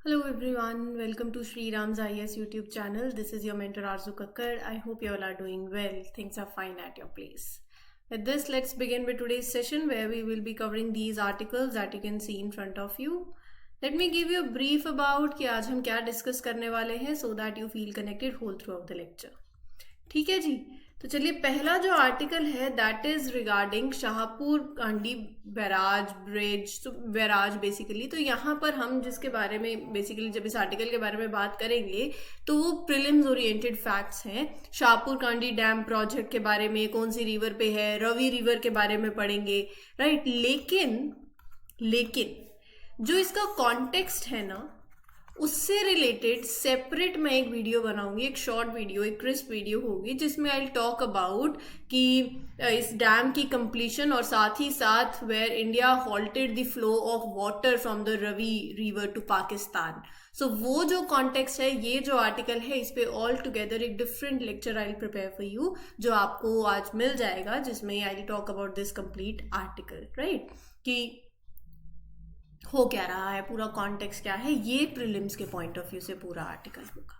Hello everyone, welcome to Sri Ram's IS YouTube channel. This is your mentor Arzu Kakkar. I hope you all are doing well. Things are fine at your place. With this, let's begin with today's session where we will be covering these articles that you can see in front of you. Let me give you a brief about कि आज हम क्या discuss करने वाले हैं so that you feel connected whole throughout the lecture. ठीक है जी, तो चलिए पहला जो आर्टिकल है that is regarding Shahpur Kandi barrage bridge, तो बैराज बेसिकली, तो यहाँ पर हम जिसके बारे में बेसिकली जब इस आर्टिकल के बारे में बात करेंगे तो वो प्रीलिम्स ओरिएंटेड फैक्ट्स हैं। शाहपुर कांडी डैम प्रोजेक्ट के बारे में, कौन सी रिवर पे है, रवि रिवर के बारे में पढ़ेंगे, राइट। लेकिन जो इसका कॉन्टेक्स्ट है ना, उससे रिलेटेड सेपरेट मैं एक वीडियो बनाऊंगी, एक शॉर्ट वीडियो, एक क्रिस्प वीडियो होगी जिसमें आई टॉक अबाउट कि इस डैम की कंप्लीशन और साथ ही साथ where India halted the flow of water from the Ravi river to Pakistan. So वो जो कॉन्टेक्स्ट है, ये जो आर्टिकल है, इस पे ऑल टुगेदर एक different lecture I prepare for you जो आपको आज मिल जाएगा, जिसमें I talk about this complete article, right, कि हो क्या रहा है, पूरा कॉन्टेक्स्ट क्या है, ये प्रीलिम्स के पॉइंट ऑफ व्यू से पूरा आर्टिकल होगा।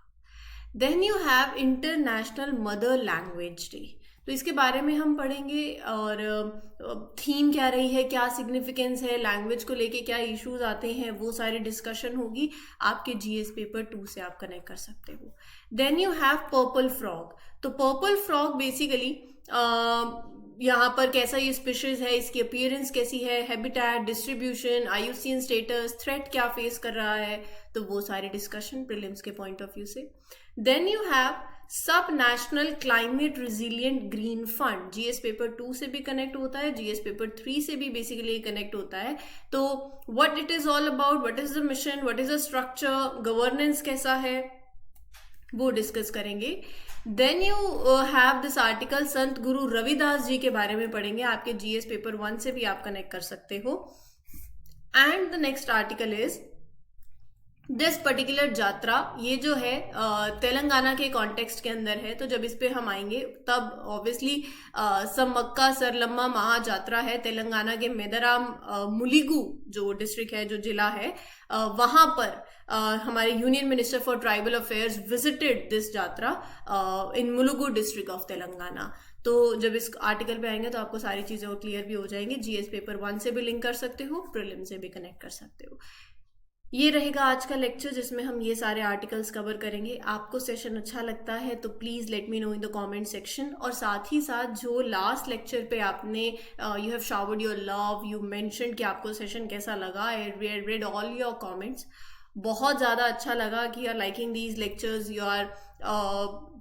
Then you have international mother language day, तो इसके बारे में हम पढ़ेंगे और थीम क्या रही है, क्या सिग्निफिकेंस है, लैंग्वेज को लेके क्या इश्यूज आते हैं, वो सारी डिस्कशन होगी। आपके जीएस पेपर 2 से आप कनेक्ट कर सकते हो। Then you have purple frog, तो पर्पल फ्रॉग बेसिकली यहाँ पर कैसा ये स्पीशीज है, इसकी अपीयरेंस कैसी है, habitat, distribution, IUCN status, threat क्या फेस कर रहा है, तो वो सारी डिस्कशन प्रीलिम्स के पॉइंट ऑफ व्यू से। देन यू हैव सब national climate resilient green fund, GS paper 2 से भी कनेक्ट होता है, जीएस पेपर 3 से भी बेसिकली कनेक्ट होता है। तो what it is all about, what is the mission, what is the structure, governance कैसा है, वो डिस्कस करेंगे। Then you have this article, Sant Guru Ravidas जी के बारे में पढ़ेंगे, आपके जीएस पेपर 1 से भी आप कनेक्ट कर सकते हो। And the next article is this particular यात्रा, ये जो है तेलंगाना के कॉन्टेक्स्ट के अंदर है, तो जब इस पे हम आएंगे तब ऑब्वियसली समक्का सरलम्मा महायात्रा है, तेलंगाना के मेदराम मुलिगु जो डिस्ट्रिक्ट है, जो जिला है, वहां पर हमारे union minister for tribal affairs visited this यात्रा इन मुलुगु डिस्ट्रिक्ट ऑफ तेलंगाना। तो जब इस आर्टिकल पे आएंगे तो आपको सारी चीजें और क्लियर भी हो जाएंगी। जीएस पेपर 1 से भी लिंक कर सकते हो, प्रीलिम से भी कनेक्ट कर सकते हो। ये रहेगा आज का लेक्चर जिसमें हम ये सारे आर्टिकल्स कवर करेंगे। आपको सेशन अच्छा लगता है तो please let me know in the comment section. और साथ ही साथ जो लास्ट लेक्चर पे आपने you have showered your love, you mentioned कि आपको सेशन कैसा लगा, I read all your comments. बहुत ज़्यादा अच्छा लगा कि you are liking these lectures, you are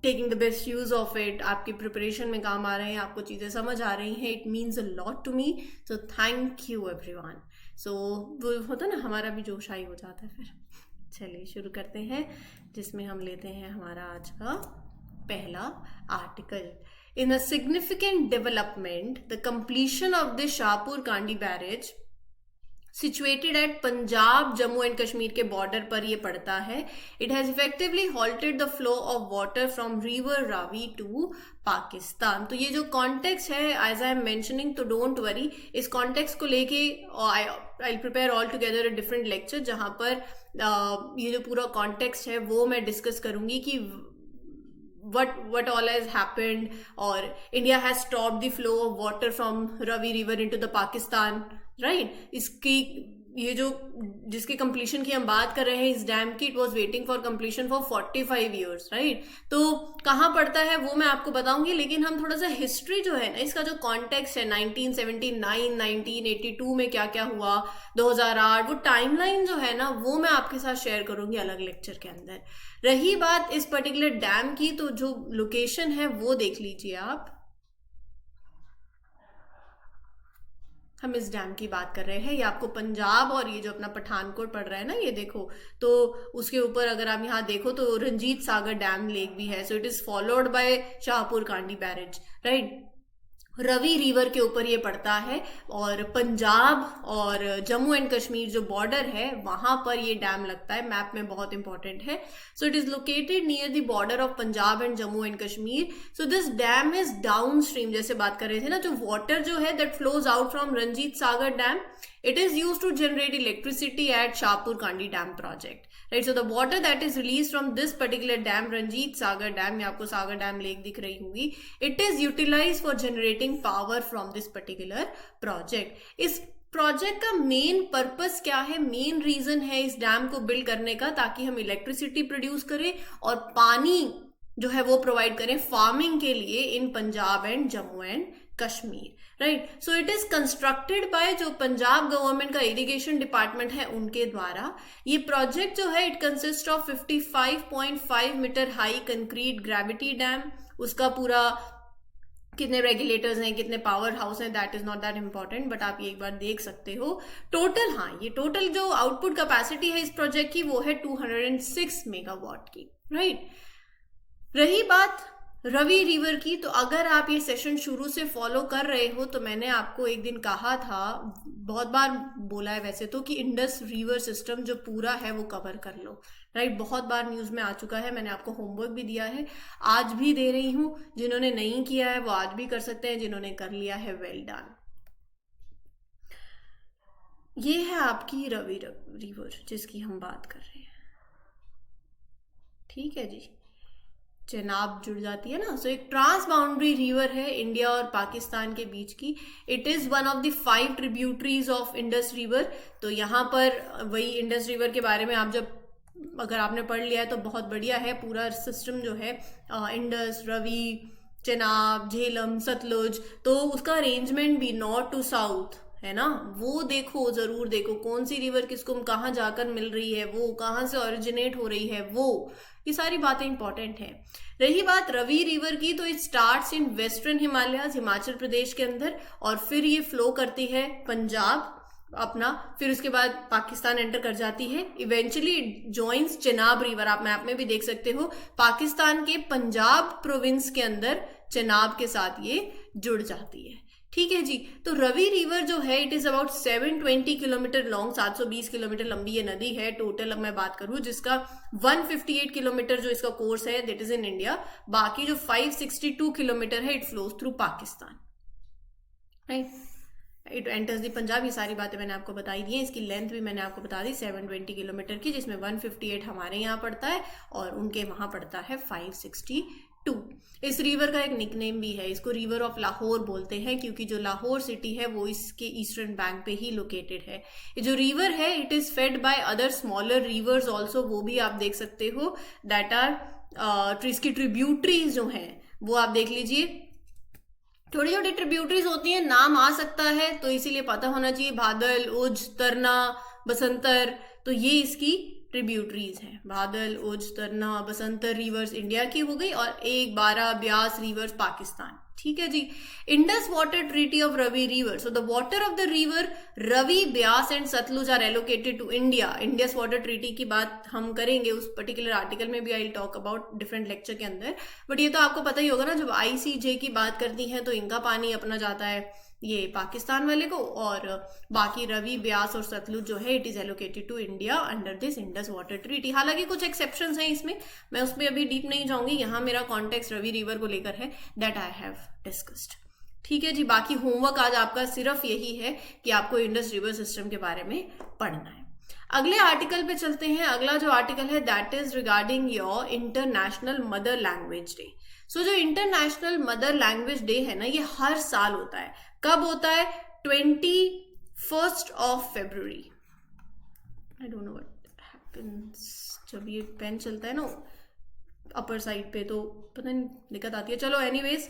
taking the best use of it, आपकी प्रिपरेशन में काम आ रहे हैं, आपको चीज़ें समझ आ रही हैं। It means a lot to me, so thank you everyone. So वो होता ना, हमारा भी जोश आई हो जाता है फिर। चलिए शुरू करते हैं, जिसमें हम लेते हैं हमारा आज का पहला article. In a significant development, the completion of the Shahpur Kandi barrage situated at Punjab Jammu and Kashmir के बॉर्डर पर ये पड़ता है। It has effectively halted the flow of water from river Ravi to Pakistan. तो ये जो कॉन्टेक्स्ट है, एज आई एम मेंशनिंग, तो डोंट वरी, इस कॉन्टेक्स्ट को लेके I prepare altogether a different lecture जहां पर ये जो पूरा कॉन्टेक्स्ट है वो मैं डिस्कस करूंगी कि what all has happened, और India has stopped the flow of water from Ravi River into the Pakistan, right? इसकी ये जो जिसकी कंप्लीशन की हम बात कर रहे हैं इस डैम की, it was waiting for completion for 45 years, right. तो कहाँ पड़ता है वो मैं आपको बताऊंगी, लेकिन हम थोड़ा सा हिस्ट्री जो है ना, इसका जो कॉन्टेक्स्ट है 1979, 1982 में क्या क्या हुआ, 2008, वो टाइमलाइन जो है ना वो मैं आपके साथ शेयर करूंगी अलग लेक्चर के अंदर। रही बात इस पर्टिकुलर डैम की, तो जो लोकेशन है वो देख लीजिए आप। हम इस डैम की बात कर रहे हैं, ये आपको पंजाब और ये जो अपना पठानकोट पड़ रहा है ना, ये देखो, तो उसके ऊपर अगर आप यहाँ देखो तो रंजीत सागर डैम लेक भी है। So it is followed by Shahpur Kandi barrage, right. Ravi river के ऊपर ये पड़ता है और पंजाब और जम्मू एंड कश्मीर जो बॉर्डर है वहां पर ये डैम लगता है, मैप में बहुत इंपॉर्टेंट है। So it is located near the border of Punjab and Jammu and Kashmir. So this dam is down stream, जैसे बात कर रहे थे ना, जो वाटर जो है that flows out from Ranjit Sagar dam It is used to generate electricity at Shahpur Kandi Dam project. Right, so the water that is released from this particular dam, Ranjit Sagar Dam, में आपको सागर dam lake दिख रही होगी, it is utilized for generating power from this particular project. इस project का main purpose क्या है, main reason है इस डैम को बिल्ड करने का, ताकि हम इलेक्ट्रिसिटी प्रोड्यूस करें और पानी जो है वो प्रोवाइड करें फार्मिंग के लिए in Punjab and Jammu and Kashmir. Right, so it is constructed by जो पंजाब गवर्नमेंट का इरिगेशन डिपार्टमेंट है उनके द्वारा. ये प्रोजेक्ट जो है it consist of 55.5 metre high concrete gravity dam. उसका पूरा कितने रेगुलेटर्स हैं, कितने पावर हाउस हैं, that is not that important, but आप ये एक बार देख सकते हो. टोटल, हाँ, ये टोटल जो आउटपुट कैपेसिटी है इस प्रोजेक्ट की वो है 206 मेगावाट की. राइट, रही बात रवि रिवर की, तो अगर आप ये सेशन शुरू से फॉलो कर रहे हो तो मैंने आपको एक दिन कहा था, बहुत बार बोला है वैसे तो, कि इंडस रिवर सिस्टम जो पूरा है वो कवर कर लो. राइट, बहुत बार न्यूज में आ चुका है, मैंने आपको होमवर्क भी दिया है, आज भी दे रही हूं. जिन्होंने नहीं किया है वो आज भी कर सकते हैं, जिन्होंने कर लिया है वेल डन. ये है आपकी रवि रिवर जिसकी हम बात कर रहे हैं. ठीक है जी, चेनाब जुड़ जाती है ना. सो एक ट्रांस बाउंड्री रिवर है इंडिया और पाकिस्तान के बीच की. It is one of the 5 tributaries of Indus river. तो यहाँ पर वही इंडस रिवर के बारे में आप जब अगर आपने पढ़ लिया है तो बहुत बढ़िया है. पूरा सिस्टम जो है इंडस, रवि, चेनाब, झेलम, सतलुज, तो उसका अरेंजमेंट भी नॉर्थ टू साउथ है ना, वो देखो, जरूर देखो कौन सी रिवर किसको कहाँ जाकर मिल रही है, वो कहाँ से ओरिजिनेट हो रही है, वो ये सारी बातें इंपॉर्टेंट हैं. रही बात रवि रिवर की, तो it starts in western Himalayas, Himachal Pradesh के अंदर, और फिर ये फ्लो करती है पंजाब अपना, फिर उसके बाद पाकिस्तान एंटर कर जाती है. इवेंचुअली जॉइंस चेनाब रिवर, आप मैप में भी देख सकते हो, पाकिस्तान के पंजाब प्रोविंस के अंदर चेनाब के साथ ये जुड़ जाती है. ठीक है जी, तो रवि रिवर जो है it is about 720 kilometre long, 720 kilometre लंबी ये नदी है टोटल. अब मैं बात करूं जिसका 158 किलोमीटर जो इसका कोर्स है दैट इज इन इंडिया, बाकी जो 562 किलोमीटर है it flows through Pakistan. Right, it enters the Punjab. ये सारी बातें मैंने आपको बताई दी हैं. इसकी लेंथ भी मैंने आपको बता दी 720 किलोमीटर की, जिसमें 158 हमारे यहाँ पड़ता है और उनके वहां पड़ता है 562. इस रिवर का एक निकनेम भी है, इसको रिवर ऑफ लाहौर बोलते हैं, क्योंकि जो लाहौर सिटी है वो इसके ईस्टर्न बैंक पे ही लोकेटेड है. ये जो रिवर है it is fed by other smaller reverse also, वो भी आप देख सकते हो, दैट आर इसकी ट्रिब्यूटरीज जो हैं वो आप देख लीजिए. छोटी छोटी ट्रिब्यूटरीज होती हैं, नाम आ सकता है तो इसीलिए पता होना चाहिए, भादल, उज, तरना, बसंतर, तो ये इसकी ट्रिब्यूटरीज हैं. भादल, उज, तरना, बसंतर रिवर्स इंडिया की हो गई, और 1, 12 ब्यास रिवर्स पाकिस्तान. ठीक है जी. Indus water treaty of Ravi river, so the water of the river Ravi, Beas and Sutlej are allocated to India. Indus water treaty की बात हम करेंगे उस पर्टिकुलर आर्टिकल में भी, I will talk about different lecture के अंदर. बट ये तो आपको पता ही होगा ना, जब ICJ की बात करती हैं तो इनका पानी अपना जाता है ये पाकिस्तान वाले को, और बाकी रवि, ब्यास और सतलुज जो है it is allocated to India under this Indus water treaty. हालांकि कुछ एक्सेप्शंस हैं इसमें, मैं उसमें अभी डीप नहीं जाऊंगी. यहाँ मेरा कॉन्टेक्स्ट रवि रिवर को लेकर है, दैट आई हैव डिस्कस्ड. ठीक है जी, बाकी होमवर्क आज आपका सिर्फ यही है कि आपको इंडस रिवर सिस्टम के बारे में पढ़ना है. अगले आर्टिकल पे चलते हैं. अगला जो आर्टिकल है that is regarding your international mother language day. So जो इंटरनेशनल मदर लैंग्वेज डे है ना, ये हर साल होता है. कब होता है? 21 फरवरी. I don't know what happens जब ये पेन चलता है ना अपर साइड पे, तो पता नहीं दिक्कत आती है. चलो anyways,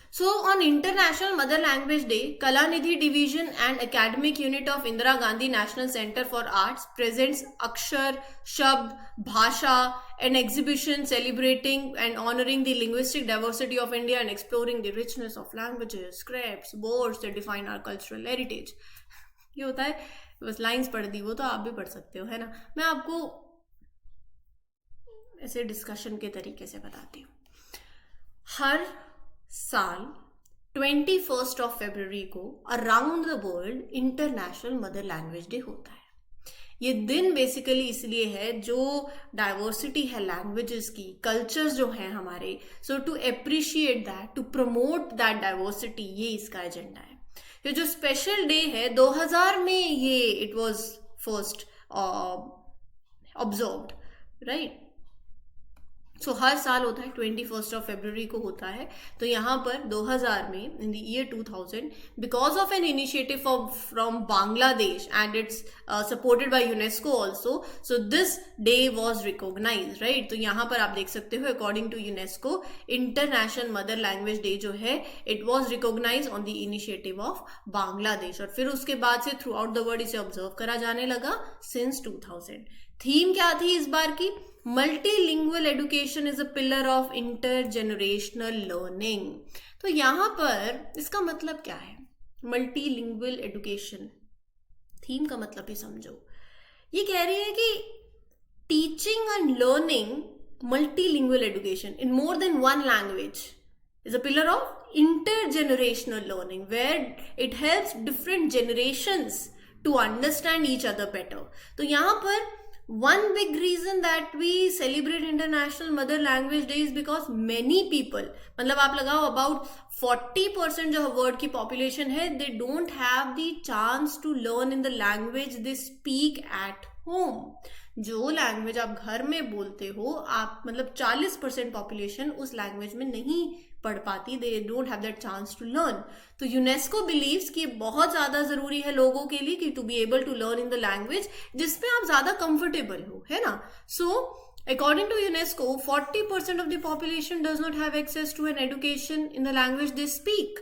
So on International Mother Language Day, Kalanidhi Division and Academic Unit of Indira Gandhi National Center for Arts presents Akshar, Shabd, Bhasha, an exhibition celebrating and honoring the linguistic diversity of India and exploring the richness of languages, scripts, words that define our cultural heritage. ये होता है, बस lines पढ़ दी, वो तो आप भी पढ़ सकते हो, है ना. मैं आपको ऐसे डिस्कशन के तरीके से बताती हूँ. हर साल 21 फरवरी को around the world international mother language day होता है. ये दिन बेसिकली इसलिए है, जो डाइवर्सिटी है लैंग्वेजेस की, कल्चर्स जो हैं हमारे, so to appreciate that, to promote that diversity, ये इसका एजेंडा है. ये जो स्पेशल डे है 2000 में ये it was first observed, right. So हर साल होता है 21 फरवरी को होता है। तो यहाँ पर 2000 में in the year 2000 because of an initiative from Bangladesh and it's supported by UNESCO also, so this day was recognise, right. तो यहाँ पर आप देख सकते हो according to UNESCO international mother language day जो है it was recognise on the initiative of Bangladesh, और फिर उसके बाद से थ्रू आउट द वर्ल्ड इसे ऑब्जर्व करा जाने लगा सिंस 2000। थीम क्या थी इस बार की? Multilingual education is a pillar of intergenerational learning. तो यहां पर इसका मतलब क्या है? मल्टीलिंगुअल एजुकेशन, थीम का मतलब ही समझो। ये कह रही है कि teaching and learning multilingual education in more than one language is a pillar of intergenerational learning where it helps different generations to understand each other better. तो यहाँ पर one big reason that we celebrate International Mother Language Day is because many people, मतलब आप लगाओ about 40% जो world की population है they don't have the chance to learn in the language they speak at home. जो language आप घर में बोलते हो आप, मतलब 40% पॉपुलेशन उस लैंग्वेज में नहीं पढ़ पाती, they don't have that chance to learn. तो यूनेस्को बिलीव्स कि बहुत ज्यादा जरूरी है लोगों के लिए कि to be able to learn in the language जिसमें आप ज्यादा कंफर्टेबल हो, है ना। So according to UNESCO 40% of the population does not have access to an education in the language they speak.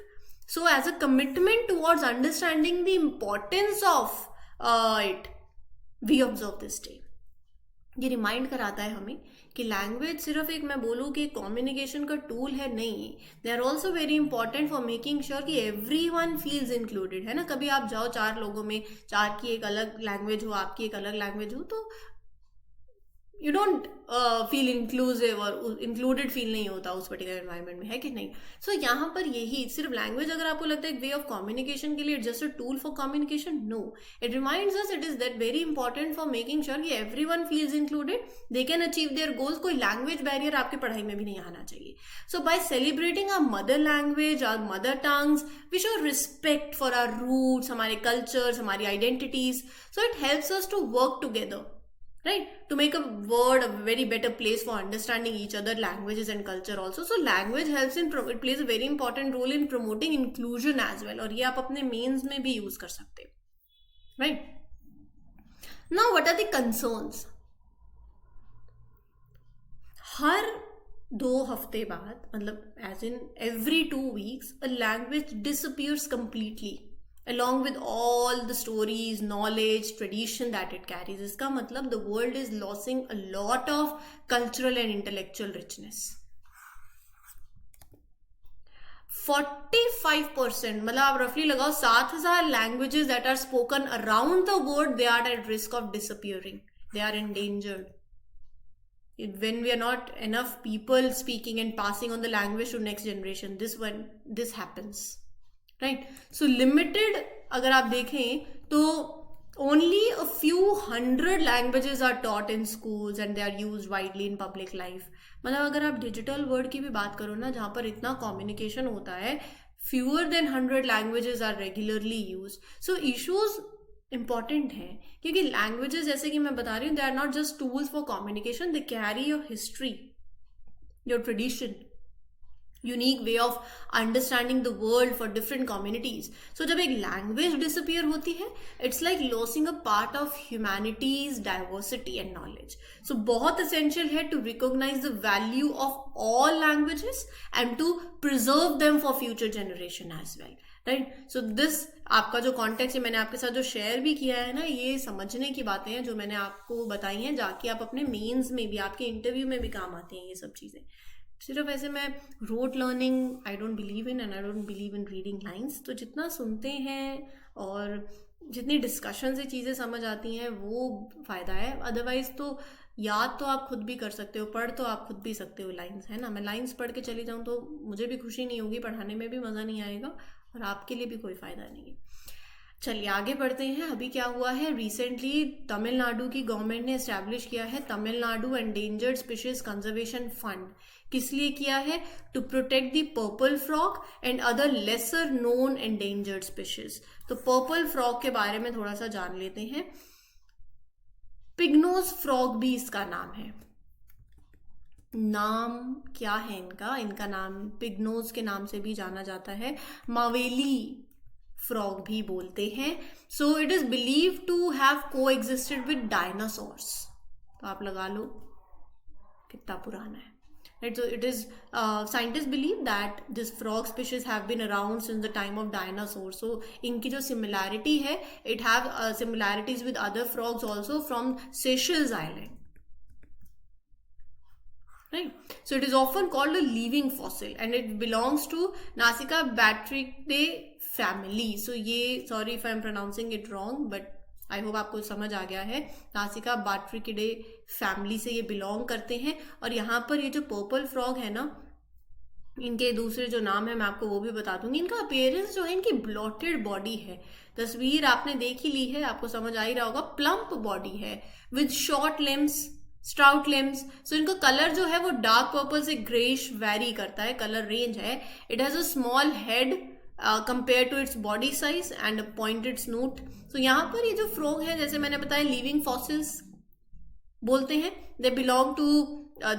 So as a commitment towards understanding the importance of it, we observe this day. ये remind कराता है हमें कि language सिर्फ एक, मैं बोलूँ कि कम्युनिकेशन का टूल है, नहीं, they are also very important for making sure कि एवरीवन फील्स इंक्लूडेड, है ना। कभी आप जाओ 4 लोगों में, 4 की एक अलग लैंग्वेज हो, आपकी एक अलग लैंग्वेज हो, तो यू डोंट फील इंक्लूसिव और इंक्लूडेड फील नहीं होता उस पर्टिकुलर एनवायरनमेंट में, है कि नहीं। सो यहाँ पर यही सिर्फ लैंग्वेज अगर आपको लगता है एक वे ऑफ कम्युनिकेशन के लिए just a tool for communication, no, it reminds us it is that very important for making sure कि everyone feels included, they can achieve their goals. कोई लैंग्वेज बैरियर आपकी पढ़ाई में भी नहीं आना चाहिए। So by celebrating our mother language, our mother tongues, we show respect for our roots, हमारे कल्चर्स, हमारी identities. So it helps us to work together, right, to make a world a very better place for understanding each other languages and culture also. So language helps in, it plays a very important role in promoting inclusion as well, और ये आप अपने mains में भी use कर सकते हैं, right? Now what are the concerns? हर 2 हफ्ते बाद, मतलब as in every 2 weeks, a language disappears completely along with all the stories, knowledge, tradition that it carries. इसका मतलब the world is losing a lot of cultural and intellectual richness. 45%, मतलब आप रफली लगाओ 7000 languages that are spoken around the world, they are at risk of disappearing. They are endangered. When we are not enough people speaking and passing on the language to next generation, this happens. Right. So limited अगर आप देखें तो only a few 100 languages are taught in schools and they are used widely in public life. मतलब अगर आप digital world की भी बात करो ना, जहाँ पर इतना कम्युनिकेशन होता है, fewer than 100 languages are regularly use. So issues important है क्योंकि लैंग्वेजेस, जैसे कि मैं बता रही हूँ, they are not just tools for communication, they carry your history, your tradition, unique way of understanding the world for different communities. So जब एक लैंग्वेज डिसअपियर होती है, it's like losing a part of humanity's diversity and knowledge. So बहुत essential है to recognise the value of all languages and to preserve them for future generation as well, right. So this आपका जो context है, मैंने आपके साथ जो share भी किया है ना, ये समझने की बातें हैं जो मैंने आपको बताई हैं, जाके आप अपने मेंस में भी, आपके इंटरव्यू में भी काम आती हैं ये सब चीज़ें। सिर्फ ऐसे मैं rote learning I don't believe in, and I don't believe in reading lines. तो जितना सुनते हैं और जितनी डिस्कशन से चीज़ें समझ आती हैं वो फ़ायदा है, अदरवाइज तो याद तो आप खुद भी कर सकते हो, पढ़ तो आप खुद भी सकते हो लाइन्स, है ना। मैं लाइन्स पढ़ के चली जाऊँ तो मुझे भी खुशी नहीं होगी, पढ़ाने में भी मज़ा नहीं आएगा और आपके लिए भी कोई फ़ायदा नहीं है। चलिए आगे बढ़ते हैं। अभी क्या हुआ है, रिसेंटली तमिलनाडु की गवर्नमेंट ने एस्टैब्लिश किया है Tamil Nadu endangered species conservation fund. किस लिए किया है? To protect the purple frog and other lesser known endangered species. तो पर्पल फ्रॉग के बारे में थोड़ा सा जान लेते हैं। पिग्नोज फ्रॉग भी इसका नाम है। नाम क्या है इनका? इनका नाम पिग्नोज के नाम से भी जाना जाता है, मावेली फ्रॉग भी बोलते हैं। So it is believe to have coexisted with dinosaurs. तो आप लगा लो कितना पुराना है। Right, so it is scientists believe that this frog species have been around since the time of dinosaurs. So इनकी जो similarity है, it have similarities with other frogs also from Seychelles Island. Right, so it is often called a living fossil and it belongs to Nasica Batrachidae family. So ये, sorry if I am pronouncing it wrong, but I hope आपको समझ आ गया है। नासिका बाट्रिकिडे family से ये belong करते हैं। और यहाँ पर ये जो पर्पल फ्रॉग है ना, इनके दूसरे जो नाम है मैं आपको वो भी बता दूंगी। इनका अपीयरेंस जो है, इनकी ब्लॉटेड बॉडी है। तस्वीर आपने देख ही ली है, आपको समझ आ ही रहा होगा। प्लम्प बॉडी है with short limbs, stout limbs. So इनका कलर जो है वो डार्क पर्पल से ग्रेइश वेरी करता है, कलर रेंज है। It has a small head compare to its body size and pointed snout. तो यहाँ पर ये जो फ्रॉग है, जैसे मैंने बताया, लिविंग फॉसिल्स बोलते हैं। They belong to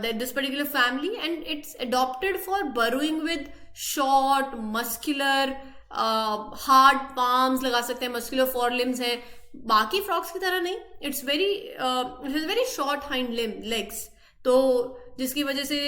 this particular family and it's adopted for burrowing with short muscular hard palms, लगा सकते हैं, मस्कुलर फॉर लिम्स हैं। बाकी फ्रॉग्स की तरह नहीं, it's very short hind legs, तो जिसकी वजह से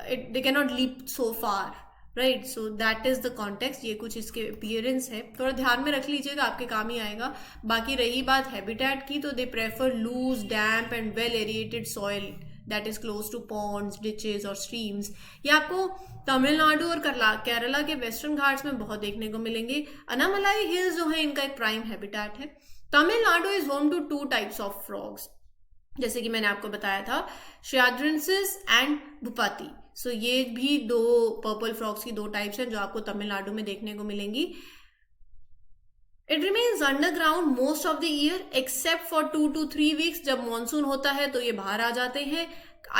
they cannot leap so far. Right, so that is the context. ये कुछ इसके अपीयरेंस है, थोड़ा ध्यान में रख लीजिएगा, आपके काम ही आएगा। बाकी रही बात हैबिटेट की, तो they prefer loose, damp and well aerated soil that is close to ponds, ditches और स्ट्रीम्स। ये आपको तमिलनाडु और केरला के वेस्टर्न घाट्स में बहुत देखने को मिलेंगे। अनामलाई हिल्स जो है, इनका एक प्राइम हैबिटेट है। Tamil Nadu is home to 2 types of frogs, जैसे कि मैंने आपको बताया था, शियाड्रेंसिस एंड भूपाती। सो ये भी 2 पर्पल फ्रॉग्स की 2 टाइप्स हैं जो आपको तमिलनाडु में देखने को मिलेंगी। It remains underground most of the year except for 2 to 3 weeks. जब मानसून होता है तो ये बाहर आ जाते हैं।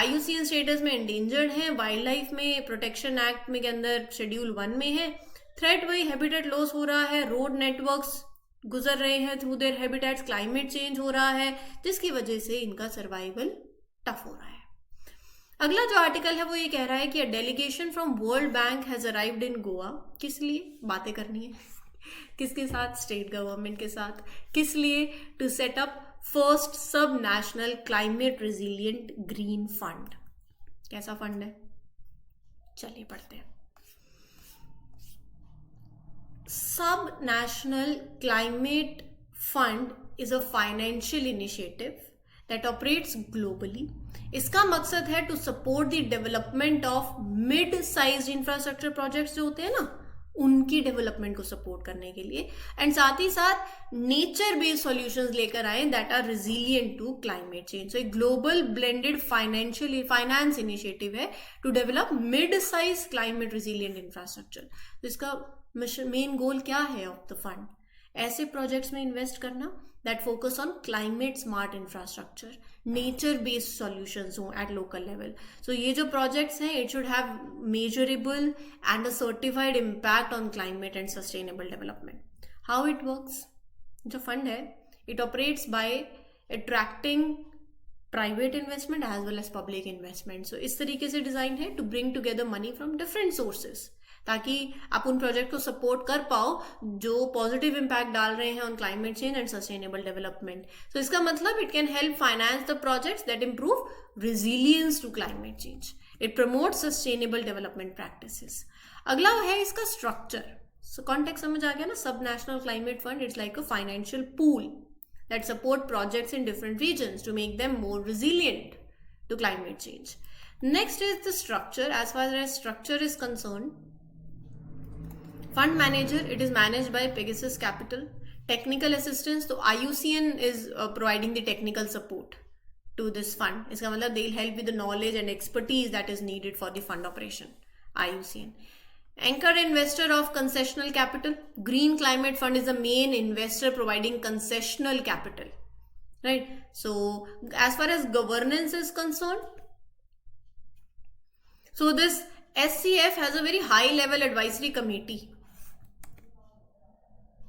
IUCN स्टेटस में एंडेंजर्ड हैं, वाइल्ड लाइफ में प्रोटेक्शन एक्ट में के अंदर शेड्यूल 1 में है। थ्रेट वही हैबिटेट लॉस हो रहा है, रोड नेटवर्क्स गुजर रहे हैं through their habitats, climate change हो रहा है, जिसकी वजह से इनका सर्वाइवल टफ हो रहा है। अगला जो आर्टिकल है वो ये कह रहा है कि अ delegation from world bank has arrived in Goa. किस लिए? बातें करनी है। किसके साथ? स्टेट गवर्नमेंट के साथ। किस लिए? To set up first sub national climate resilient green fund. कैसा फंड है? चलिए पढ़ते हैं। Sub national climate fund is a financial initiative that operates globally. इसका मकसद है to support the development of mid size infrastructure projects जो होते हैं ना, उनकी डेवलपमेंट को सपोर्ट करने के लिए, एंड साथ ही साथ नेचर बेस्ड सॉल्यूशंस लेकर आए that are resilient to climate change. So एक ग्लोबल ब्लेंडेड फाइनेंस इनिशिएटिव है to develop mid size climate resilient infrastructure. तो इसका मेन गोल क्या है ऑफ द फंड? ऐसे प्रोजेक्ट्स में इन्वेस्ट करना that focus on climate smart infrastructure, nature based solutions हो at local level. So ये जो projects हैं, it should have measurable and a certified impact on climate and sustainable development. How it works? जो fund है, it operates by attracting private investment as well as public investment. So इस तरीके से design है to bring together money from different sources, ताकि आप उन project को सपोर्ट कर पाओ जो पॉजिटिव इम्पैक्ट डाल रहे हैं on climate change and sustainable development. So इसका मतलब it can help finance the projects that improve resilience to climate change. It promotes sustainable development practices. अगला है इसका स्ट्रक्चर। सो कॉन्टेक्स्ट समझ आ गया ना? सब national climate fund it's like a financial pool that support projects in different regions to make them more resilient to climate change. Next is the structure. As far as structure is concern, fund manager, it is managed by Pegasus Capital. Technical assistance, तो IUCN is providing the technical support to this fund. इसका मतलब they'll help with the knowledge and expertise that is needed for the fund operation. IUCN. Anchor investor of concessional capital. Green Climate Fund is the main investor providing concessional capital. Right? So as far as governance is concerned, so this SCF has a very high level advisory committee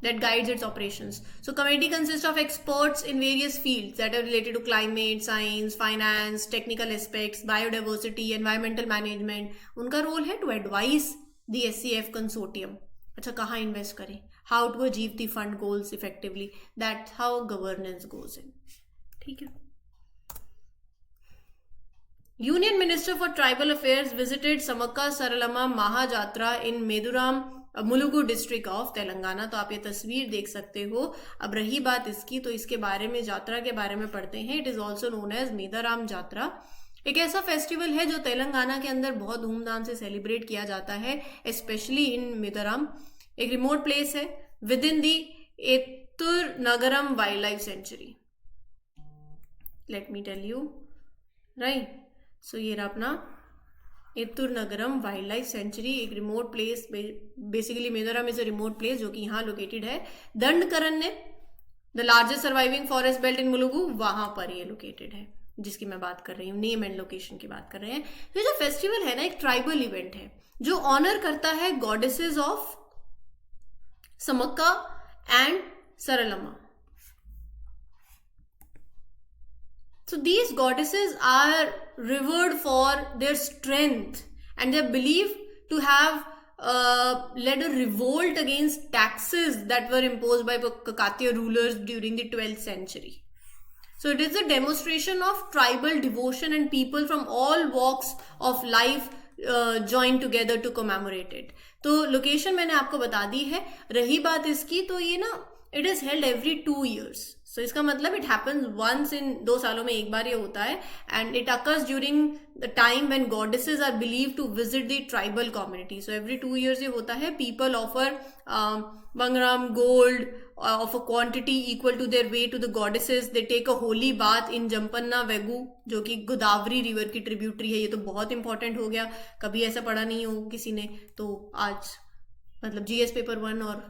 that guides its operations. So committee consists of experts in various fields that are related to climate, science, finance, technical aspects, biodiversity, environmental management. उनका role है to advise the SCF consortium. अच्छा कहाँ invest करें? How to achieve the fund goals effectively. That's how governance goes in. ठीक है. Union Minister for Tribal Affairs visited Samakka Saralama Mahajatra in Meduram Mulugu district of Telangana. तो आप ये तस्वीर देख सकते हो. अब रही बात इसकी, तो इसके बारे में, यात्रा के बारे में पढ़ते हैं. It is also known as Medaram yatra. एक ऐसा फेस्टिवल है जो तेलंगाना के अंदर बहुत धूमधाम से सेलिब्रेट किया जाता है, स्पेशली इन मेदाराम. एक रिमोट प्लेस है within the Eturnagaram wildlife sanctuary. Let me tell you. Right, so ये रहा अपना Eturnagaram wildlife sanctuary. एक remote place, basically Medaram is a remote place जो कि यहाँ लोकेटेड है. दंडकरण ने the largest surviving forest belt in Mulugu, वहां पर ये लोकेटेड है जिसकी मैं बात कर रही हूँ. नेम एंड लोकेशन की बात कर रहे हैं. तो जो फेस्टिवल है ना, एक ट्राइबल इवेंट है जो ऑनर करता है goddesses of Sammakka and Saralamma. So these goddesses are revered for their strength and they are believed to have led a revolt against taxes that were imposed by Kakatiya rulers during the 12th century. So it is a demonstration of tribal devotion and people from all walks of life joined together to commemorate it. तो location मैंने आपको बता दी है. रही बात इसकी, तो ये ना it is held every 2 years. सो इसका मतलब इट हैपन्स वंस इन 2 सालों में एक बार ये होता है. And it occurs during the time when goddesses are believe to visit the tribal community. So every 2 years ये होता है. People offer bangaram gold of a quantity equal to their way to the goddesses. They take a holy bath in जम्पन्ना वेगू, जो कि Godavari river की tributary है. ये तो बहुत इंपॉर्टेंट हो गया, कभी ऐसा पढ़ा नहीं हो किसी ने, तो आज मतलब GS पेपर 1 और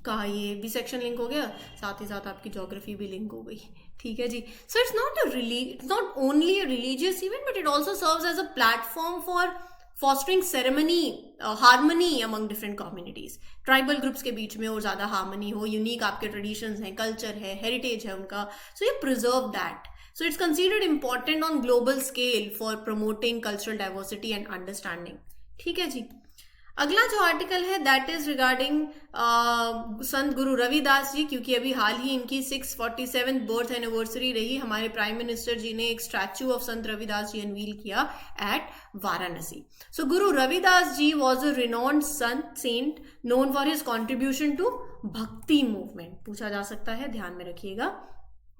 कहा ये भी सेक्शन लिंक हो गया, साथ ही साथ आपकी ज्योग्राफी भी लिंक हो गई. ठीक है जी. So it's not only a religious event but it also serves as a platform for fostering ceremony harmony among different communities. Tribal groups के बीच में और ज़्यादा हार्मनी हो, यूनिक आपके ट्रेडिशंस हैं, कल्चर है, हेरिटेज है उनका, सो ये preserve that. So it's considered important on global scale for promoting cultural diversity and understanding. ठीक है जी. अगला जो आर्टिकल है दैट इज रिगार्डिंग संत गुरु रविदास जी, क्योंकि अभी हाल ही इनकी 647th बर्थ एनिवर्सरी रही. हमारे प्राइम मिनिस्टर जी ने एक statue of Sant Ravidas ji unveil किया at Varanasi. So Guru Ravidas ji was a renowned sant saint known for his contribution to bhakti movement. पूछा जा सकता है, ध्यान में रखिएगा.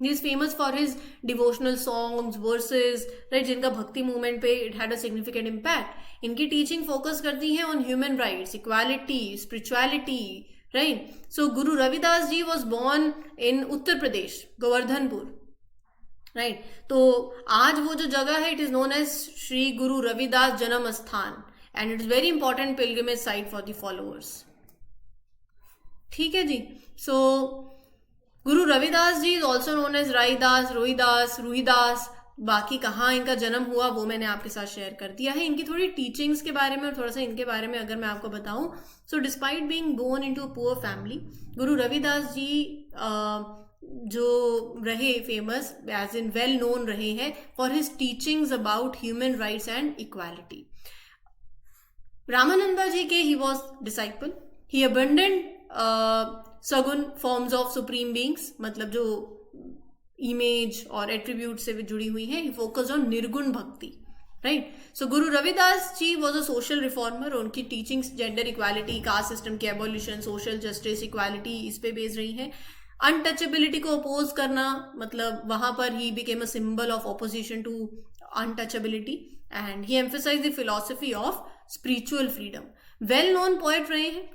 He is famous for his devotional songs, verses, right, जिनका भक्ति मूवमेंट पे it had a significant impact. इनकी टीचिंग फोकस करती है on human rights, equality, spirituality, right. So Guru Ravidas ji was born in Uttar Pradesh, Govardhanpur, right. तो आज वो जो जगह है it is known as Shri Guru Ravidas जन्म स्थान and it is very important pilgrimage site for the followers. ठीक है जी. So Guru Ravidas ji is also known as Raidas, Rohidas, Ruhidas. बाकी कहाँ इनका जन्म हुआ वो मैंने आपके साथ शेयर कर दिया है. इनकी थोड़ी टीचिंग्स के बारे में और थोड़ा सा इनके बारे में अगर मैं आपको बताऊं, so despite being born into a poor family, Guru Ravidas ji जो रहे famous as in well known रहे हैं for his teachings about human rights and equality. Ramananda ji के he was disciple. He abandoned sagun forms of supreme beings, मतलब जो इमेज और attribute से जुड़ी हुई है. ही फोकस ऑन निर्गुण भक्ति, right. So Guru Ravidas ji was a social reformer. उनकी teachings gender equality, caste system की एबोल्यूशन, सोशल जस्टिस, इक्वालिटी, इस पे बेस्ड रही हैं. अनटचेबिलिटी को अपोज करना, मतलब वहां पर ही became a symbol of opposition to untouchability and he emphasize the philosophy of spiritual freedom. Well known poet रहे हैं.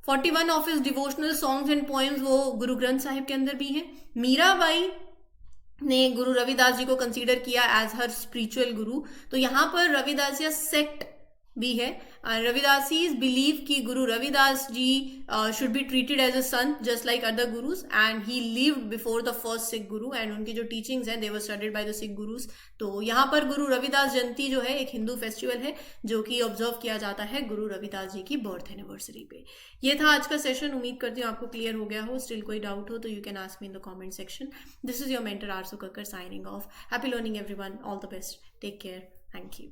41 of his devotional songs and poems वो गुरु ग्रंथ साहिब के अंदर भी हैं. मीराबाई ने गुरु रविदास जी को कंसीडर किया एज हर स्पिरिचुअल गुरु. तो यहाँ पर रविदासिया सेक्ट भी है। रविदासीज बिलीव कि Guru Ravidas ji should be treated as a son just like other gurus, and he lived before the first Sikh guru, and उनकी जो टीचिंग्स हैं they were studied by the Sikh gurus. तो यहाँ पर गुरु रविदास जयंती जो है एक हिंदू फेस्टिवल है जो कि ऑब्जर्व किया जाता है गुरु रविदास जी की बर्थ एनिवर्सरी पे। ये था आज का सेशन, उम्मीद करती हूँ आपको क्लियर हो गया हो। स्टिल कोई डाउट हो तो you can ask me in the comment section. This is your mentor Arsu Kakkar signing off. Happy learning everyone, all the best, take care, thank you.